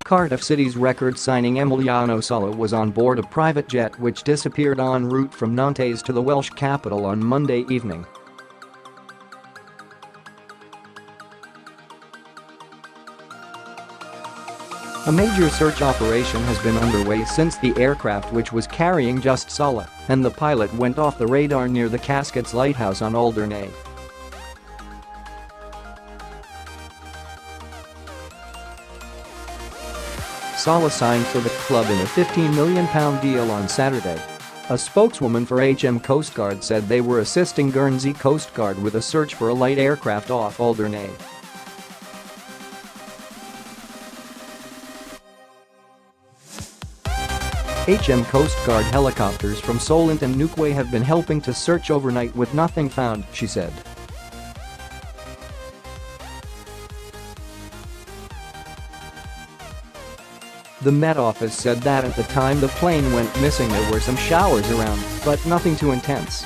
Cardiff City's record-signing Emiliano Sala was on board a private jet which disappeared en route from Nantes to the Welsh capital on Monday evening. A major search operation has been underway since the aircraft, which was carrying just Sala and the pilot, went off the radar near the Cascades Lighthouse on Alderney. Sala signed for the club in a £15 million deal on Saturday. A spokeswoman for HM Coast Guard said they were assisting Guernsey Coast Guard with a search for a light aircraft off Alderney. HM Coast Guard helicopters from Solent and Newquay have been helping to search overnight with nothing found, she said. The Met Office said that at the time the plane went missing there were some showers around, but nothing too intense.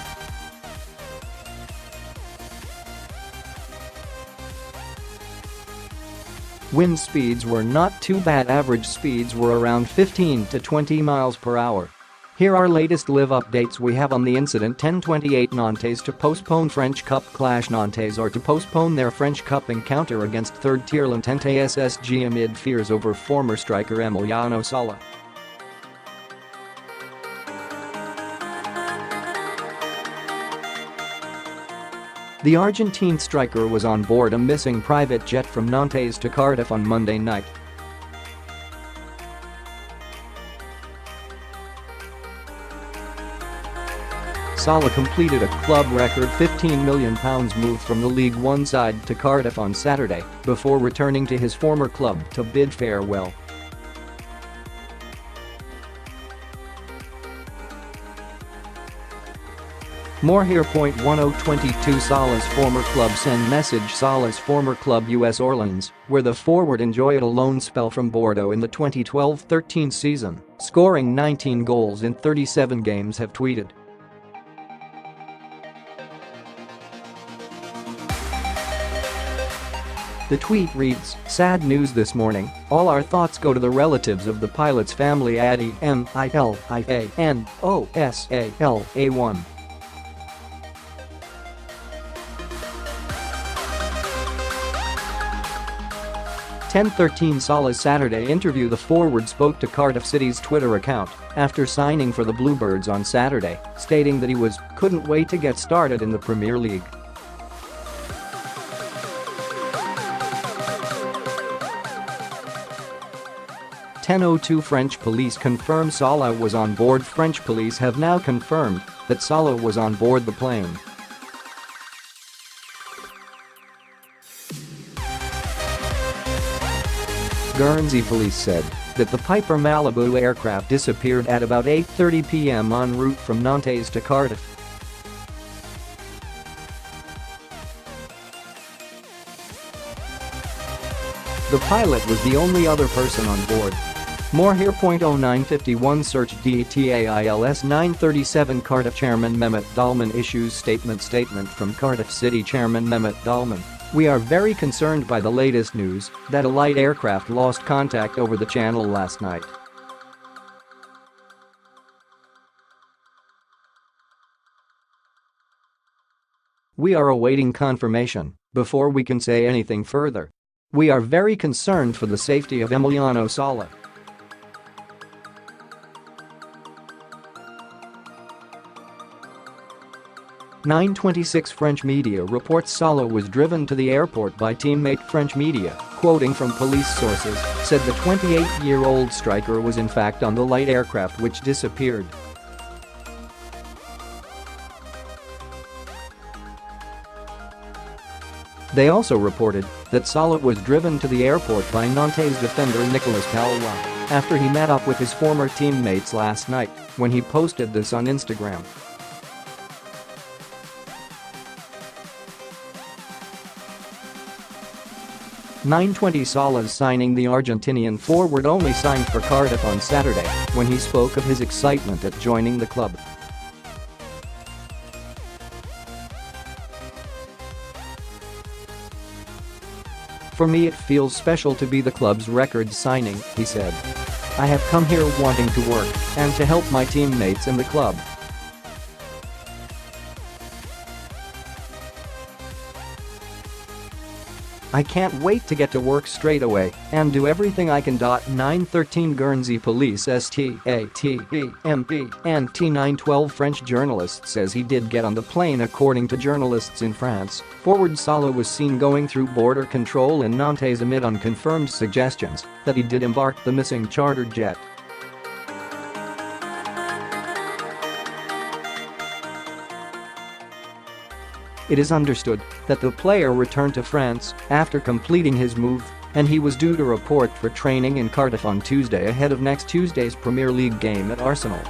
Wind speeds were not too bad. Average speeds were around 15 to 20 miles per hour. Here are latest live updates we have on the incident. 10:28 Nantes to postpone French Cup clash. Nantes are to postpone their French Cup encounter against third-tier L'Entente SSG amid fears over former striker Emiliano Sala. The Argentine striker was on board a missing private jet from Nantes to Cardiff on Monday night. Sala completed a club record £15 million move from the League One side to Cardiff on Saturday before returning to his former club to bid farewell. More here. 1022 Sala's former club send message. Sala's former club US Orleans, where the forward enjoyed a loan spell from Bordeaux in the 2012-13 season, scoring 19 goals in 37 games, have tweeted. The tweet reads, "Sad news this morning. All our thoughts go to the relatives of the pilot's family at Emiliano Sala. 10:13 Sala's Saturday interview. The forward spoke to Cardiff City's Twitter account after signing for the Bluebirds on Saturday, stating that he couldn't wait to get started in the Premier League. "10:02 French police confirm Sala was on board. French police have now confirmed that Sala was on board the plane. Guernsey police said that the Piper Malibu aircraft disappeared at about 8:30 p.m. en route from Nantes to Cardiff. The pilot was the only other person on board. More here. 0951 search DTAILS 937 Cardiff Chairman Mehmet Dalman issues statement from Cardiff City Chairman Mehmet Dalman. "We are very concerned by the latest news that a light aircraft lost contact over the channel last night. We are awaiting confirmation before we can say anything further. We are very concerned for the safety of Emiliano Sala." "926 French media reports Sala was driven to the airport by teammate." French media, quoting from police sources, said the 28-year-old striker was in fact on the light aircraft which disappeared. They also reported that Sala was driven to the airport by Nantes defender Nicolas Palois after he met up with his former teammates last night, when he posted this on Instagram. "920 Sala's signing." The Argentinian forward only signed for Cardiff on Saturday when he spoke of his excitement at joining the club. "For me it feels special to be the club's record signing," he said. "I have come here wanting to work and to help my teammates in the club. I can't wait to get to work straight away and do everything I can." 913 Guernsey police STATEMP and T912 French journalist says he did get on the plane. According to journalists in France, forward Sala was seen going through border control in Nantes amid unconfirmed suggestions that he did embark the missing charter jet. It is understood that the player returned to France after completing his move, and he was due to report for training in Cardiff on Tuesday ahead of next Tuesday's Premier League game at Arsenal.